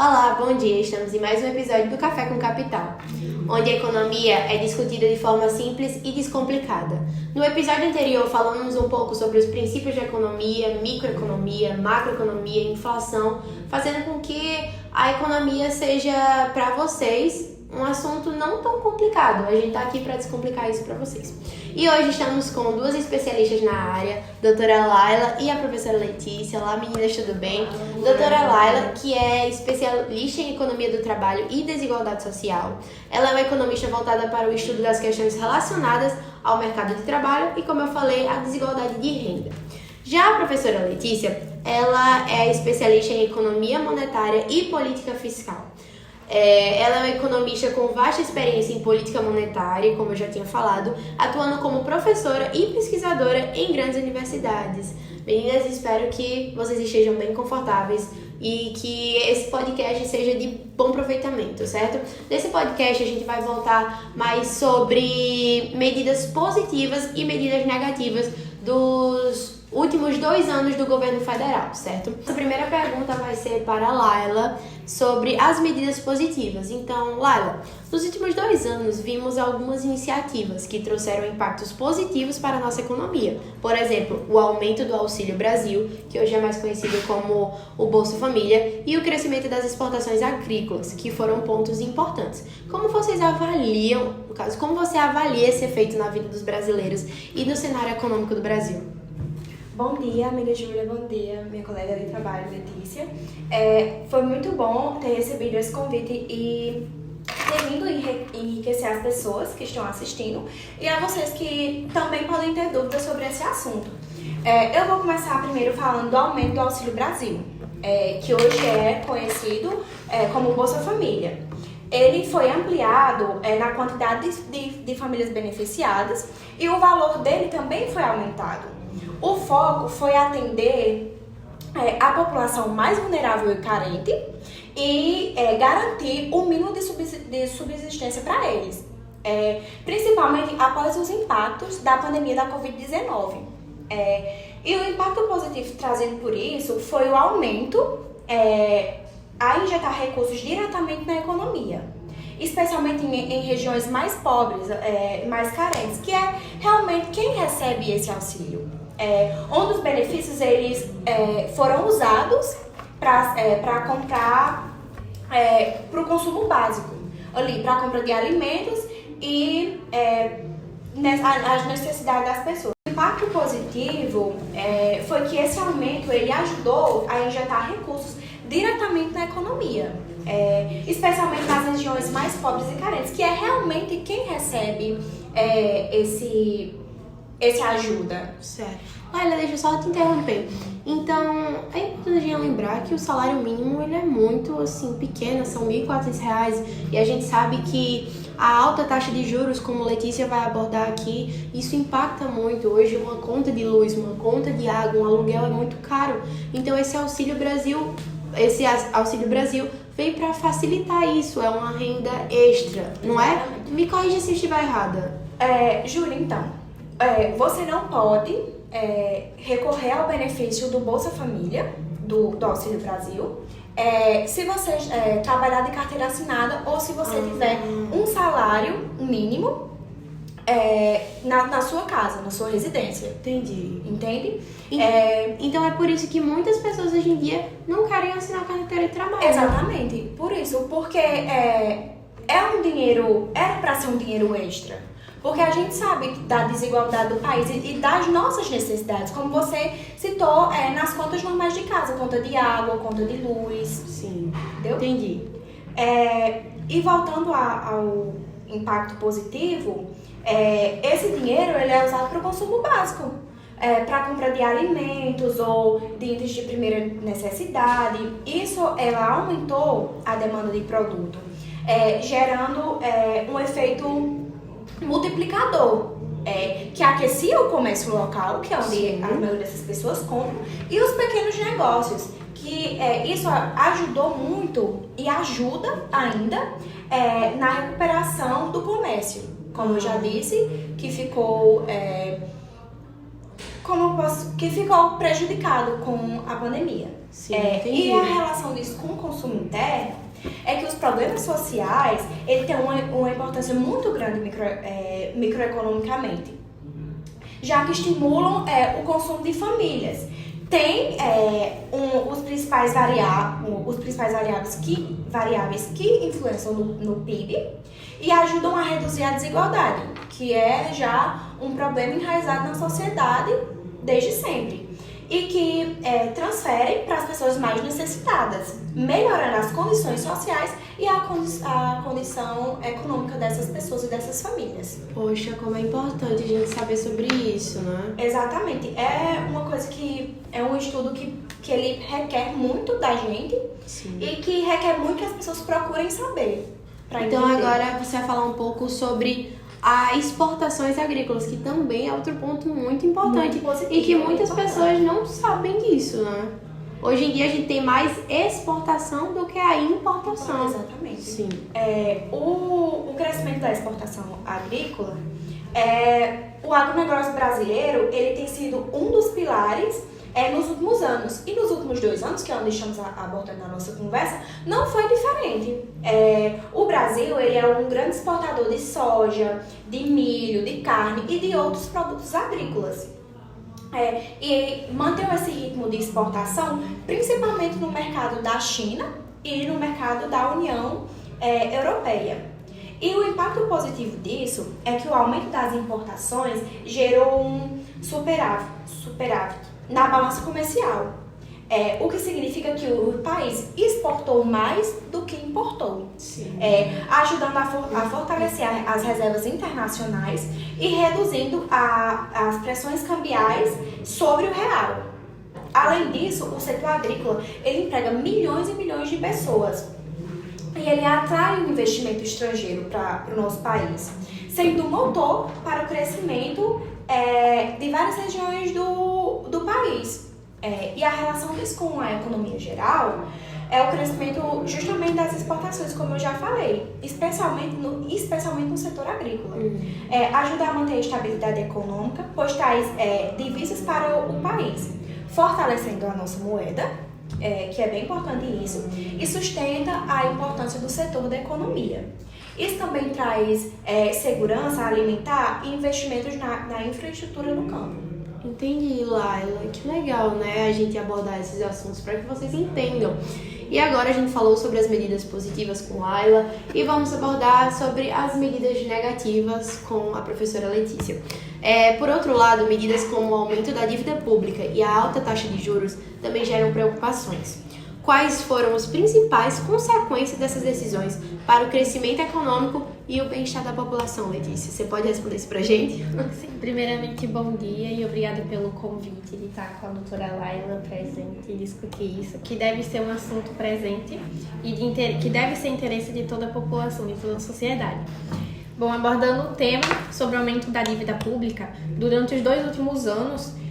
Olá, bom dia! Estamos em mais um episódio do Café com Capital, onde a economia é discutida de forma simples e descomplicada. No episódio anterior falamos um pouco sobre os princípios de economia, microeconomia, macroeconomia, inflação, fazendo com que a economia seja para vocês um assunto não tão complicado. A gente está aqui para descomplicar isso para vocês. E hoje estamos com duas especialistas na área, a doutora Laila e a professora Letícia. Olá, meninas, tudo bem? Doutora Laila, que é especialista em economia do trabalho e desigualdade social. Ela é uma economista voltada para o estudo das questões relacionadas ao mercado de trabalho e, como eu falei, a desigualdade de renda. Já a professora Letícia, ela é especialista em economia monetária e política fiscal. Ela é uma economista com vasta experiência em política monetária, como eu já tinha falado, atuando como professora e pesquisadora em grandes universidades. Meninas, espero que vocês estejam bem confortáveis e que esse podcast seja de bom aproveitamento, certo? Nesse podcast a gente vai voltar mais sobre medidas positivas e medidas negativas dos últimos 2 anos do governo federal, certo? A primeira pergunta vai ser para a Laila sobre as medidas positivas. Então, Laila, nos últimos 2 anos vimos algumas iniciativas que trouxeram impactos positivos para a nossa economia. Por exemplo, o aumento do Auxílio Brasil, que hoje é mais conhecido como o Bolsa Família, e o crescimento das exportações agrícolas, que foram pontos importantes. Como vocês avaliam, no caso, como você avalia esse efeito na vida dos brasileiros e no cenário econômico do Brasil? Bom dia, amiga Júlia, bom dia, minha colega de trabalho, Letícia. Foi muito bom ter recebido esse convite e ter vindo enriquecer as pessoas que estão assistindo e a vocês que também podem ter dúvidas sobre esse assunto. Eu vou começar primeiro falando do aumento do Auxílio Brasil, que hoje é conhecido como Bolsa Família. Ele foi ampliado na quantidade de famílias beneficiadas e o valor dele também foi aumentado. O foco foi atender a população mais vulnerável e carente e garantir o mínimo de subsistência para eles, principalmente após os impactos da pandemia da Covid-19. E o impacto positivo trazido por isso foi o aumento a injetar recursos diretamente na economia, especialmente em regiões mais pobres, mais carentes, que é realmente quem recebe esse auxílio. Onde os benefícios eles foram usados para comprar para o consumo básico, ali para a compra de alimentos e as necessidades das pessoas. O impacto positivo foi que esse aumento ele ajudou a injetar recursos diretamente na economia, especialmente nas regiões mais pobres e carentes, que é realmente quem recebe esse ajuda. Certo. Laila, deixa eu só te interromper. Então, é importante a gente lembrar que o salário mínimo ele é muito assim, pequeno, são R$ 1.400, e a gente sabe que a alta taxa de juros, como Letícia vai abordar aqui, isso impacta muito. Hoje uma conta de luz, uma conta de água, um aluguel é muito caro. Então esse Auxílio Brasil veio para facilitar isso, é uma renda extra, não é? Me corrija se eu estiver errada. Júlia, então, você não pode recorrer ao benefício do Bolsa Família, do Auxílio Brasil, se você trabalhar de carteira assinada ou se você tiver um salário mínimo na sua casa, na sua residência. Entendi. Entende? Então é por isso que muitas pessoas hoje em dia não querem assinar carteira de trabalho. Exatamente, por isso, porque era para ser um dinheiro extra. Porque a gente sabe da desigualdade do país e das nossas necessidades, como você citou, nas contas normais de casa, conta de água, conta de luz. Sim, entendeu? Entendi. E voltando ao impacto positivo, esse dinheiro ele é usado para o consumo básico, para compra de alimentos ou de itens de primeira necessidade. Isso ela aumentou a demanda de produto, gerando um efeito multiplicador, que aquecia o comércio local, que é onde a maioria dessas pessoas compram, e os pequenos negócios, que isso ajudou muito e ajuda ainda na recuperação do comércio. Como eu já disse, que ficou prejudicado com a pandemia. Sim, entendi. E a relação disso com o consumo interno é que os problemas sociais ele têm uma importância muito grande microeconomicamente, já que estimulam o consumo de famílias. Tem os principais variáveis que influenciam no PIB e ajudam a reduzir a desigualdade, que é já um problema enraizado na sociedade desde sempre. E que transferem para as pessoas mais necessitadas, melhorando as condições sociais e a condição econômica dessas pessoas e dessas famílias. Poxa, como é importante a gente saber sobre isso, né? Exatamente. É uma coisa que é um estudo que ele requer muito da gente. Sim. E que requer muito que as pessoas procurem saber. Então agora você vai falar um pouco sobre as exportações agrícolas, que também é outro ponto muito importante positivo, e que muitas pessoas não sabem disso, né? Hoje em dia a gente tem mais exportação do que a importação. Exatamente. Sim. O crescimento da exportação agrícola, o agronegócio brasileiro, ele tem sido um dos pilares nos últimos anos. E nos últimos 2 anos, que é onde estamos abordando na nossa conversa, não foi diferente. O Brasil ele é um grande exportador de soja, de milho, de carne e de outros produtos agrícolas. E mantém esse ritmo de exportação principalmente no mercado da China e no mercado da União Europeia. E o impacto positivo disso é que o aumento das importações gerou um superávit na balança comercial, o que significa que o país exportou mais do que importou, ajudando a fortalecer as reservas internacionais e reduzindo as pressões cambiais sobre o real. Além disso, o setor agrícola ele emprega milhões e milhões de pessoas e ele atrai o investimento estrangeiro para o nosso país, sendo um motor para o crescimento de várias regiões do país. E a relação disso com a economia geral é o crescimento justamente das exportações, como eu já falei, especialmente no setor agrícola. Ajuda a manter a estabilidade econômica, pois traz divisas para o país, fortalecendo a nossa moeda, que é bem importante isso, e sustenta a importância do setor da economia. Isso também traz segurança alimentar e investimentos na infraestrutura no campo. Entendi, Laila. Que legal, né? A gente abordar esses assuntos para que vocês entendam. E agora a gente falou sobre as medidas positivas com Laila e vamos abordar sobre as medidas negativas com a professora Letícia. Por outro lado, medidas como o aumento da dívida pública e a alta taxa de juros também geram preocupações. Quais foram as principais consequências dessas decisões para o crescimento econômico e o bem-estar da população, Letícia? Você pode responder isso pra gente? Sim, primeiramente, bom dia e obrigada pelo convite de estar com a doutora Laila presente e discutir isso, que deve ser um assunto presente e que deve ser interesse de toda a população, de toda a sociedade. Bom, abordando o tema sobre o aumento da dívida pública, durante os 2 últimos anos,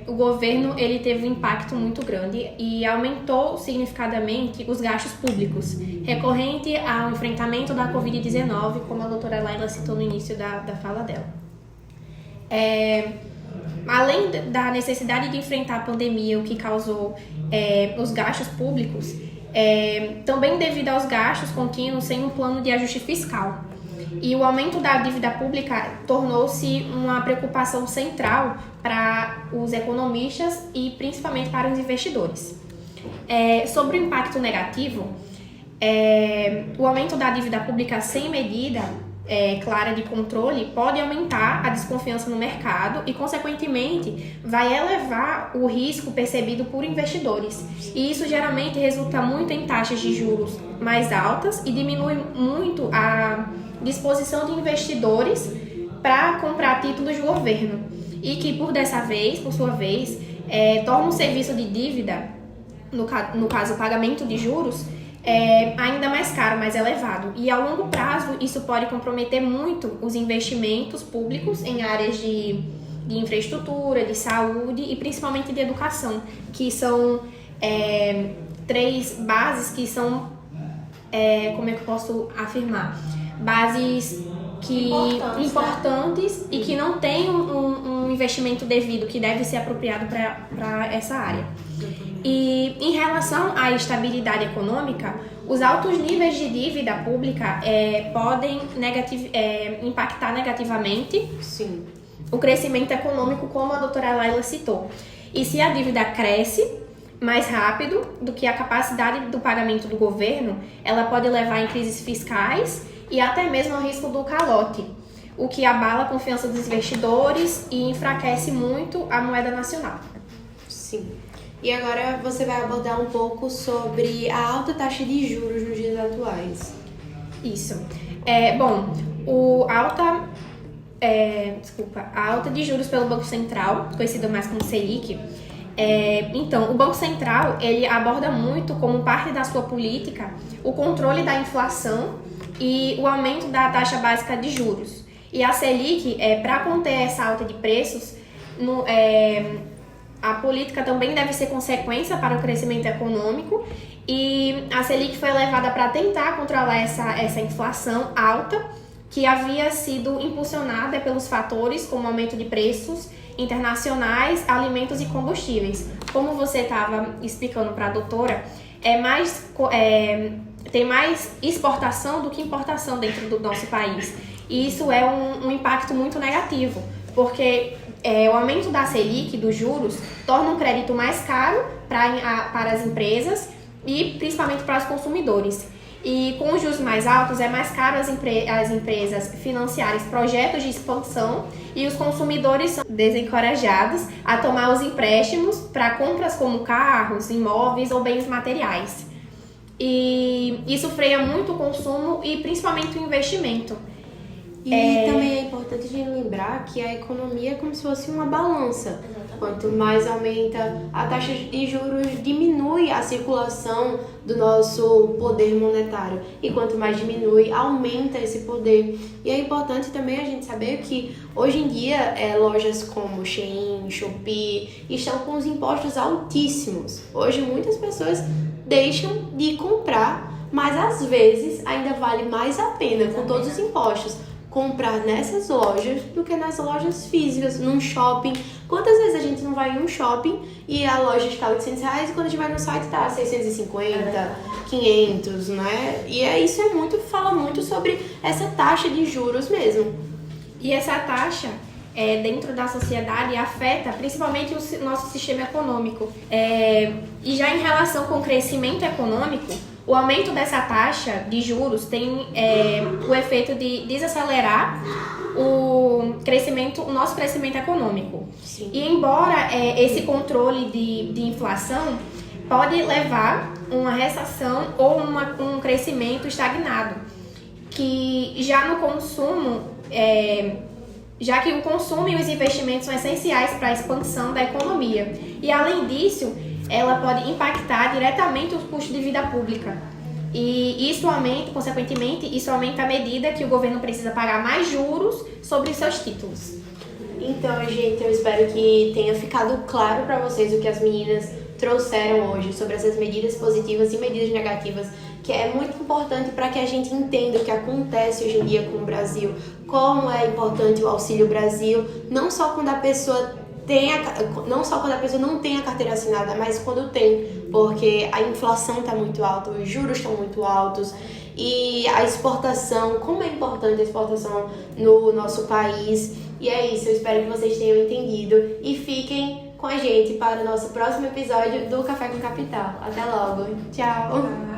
o governo ele teve um impacto muito grande e aumentou significativamente os gastos públicos, recorrente ao enfrentamento da Covid-19, como a doutora Laila citou no início da fala dela. Além da necessidade de enfrentar a pandemia, o que causou os gastos públicos, também devido aos gastos contínuos sem um plano de ajuste fiscal. E o aumento da dívida pública tornou-se uma preocupação central para os economistas e principalmente para os investidores. Sobre o impacto negativo, o aumento da dívida pública sem medida clara de controle pode aumentar a desconfiança no mercado e, consequentemente, vai elevar o risco percebido por investidores. E isso geralmente resulta muito em taxas de juros mais altas e diminui muito a disposição de investidores para comprar títulos do governo e que, por sua vez, torna o serviço de dívida, no caso o pagamento de juros, ainda mais caro, mais elevado. E ao longo prazo isso pode comprometer muito os investimentos públicos em áreas de infraestrutura, de saúde e principalmente de educação, que são 3 bases que são, como é que eu posso afirmar? Bases importantes e que não têm um investimento devido, que deve ser apropriado para essa área. E em relação à estabilidade econômica, os altos níveis de dívida pública podem impactar negativamente Sim. o crescimento econômico, como a doutora Laila citou. E se a dívida cresce mais rápido do que a capacidade do pagamento do governo, ela pode levar em crises fiscais e até mesmo ao risco do calote, o que abala a confiança dos investidores e enfraquece muito a moeda nacional. Sim. E agora você vai abordar um pouco sobre a alta taxa de juros nos dias atuais. Isso. A alta de juros pelo Banco Central, conhecida mais como Selic. Então, o Banco Central, ele aborda muito como parte da sua política o controle da inflação e o aumento da taxa básica de juros. E a Selic, para conter essa alta de preços, a política também deve ser consequência para o crescimento econômico, e a Selic foi elevada para tentar controlar essa inflação alta, que havia sido impulsionada pelos fatores como aumento de preços internacionais, alimentos e combustíveis. Como você estava explicando para a doutora, tem mais exportação do que importação dentro do nosso país. E isso é um impacto muito negativo, porque o aumento da Selic, dos juros, torna um crédito mais caro para as empresas e principalmente para os consumidores. E com os juros mais altos, é mais caro as empresas financiarem projetos de expansão, e os consumidores são desencorajados a tomar os empréstimos para compras como carros, imóveis ou bens materiais. E isso freia muito o consumo e principalmente o investimento. E também é importante a gente lembrar que a economia é como se fosse uma balança. Quanto mais aumenta a taxa de juros, diminui a circulação do nosso poder monetário. E quanto mais diminui, aumenta esse poder. E é importante também a gente saber que hoje em dia lojas como Shein, Shopee estão com os impostos altíssimos. Hoje muitas pessoas deixam de comprar, mas às vezes ainda vale mais a pena, com todos os impostos, comprar nessas lojas do que nas lojas físicas, num shopping. Quantas vezes a gente não vai em um shopping e a loja está R$800 e quando a gente vai no site está 650, 500, né? E isso fala muito sobre essa taxa de juros mesmo. E essa taxa, dentro da sociedade, afeta principalmente o nosso sistema econômico. E já em relação com o crescimento econômico, o aumento dessa taxa de juros tem o efeito de desacelerar o nosso crescimento econômico. Sim. E embora esse controle de inflação pode levar uma recessão ou um crescimento estagnado, que já no consumo, já que o consumo e os investimentos são essenciais para a expansão da economia. E além disso, ela pode impactar diretamente o custo de vida pública. E isso aumenta, consequentemente, a medida que o governo precisa pagar mais juros sobre seus títulos. Então, gente, eu espero que tenha ficado claro para vocês o que as meninas trouxeram hoje sobre essas medidas positivas e medidas negativas, que é muito importante para que a gente entenda o que acontece hoje em dia com o Brasil, como é importante o Auxílio Brasil, não só quando a pessoa não tem a carteira assinada, mas quando tem, porque a inflação está muito alta, os juros estão muito altos, e a exportação, como é importante a exportação no nosso país. E é isso, eu espero que vocês tenham entendido e fiquem com a gente para o nosso próximo episódio do Café com Capital. Até logo, tchau!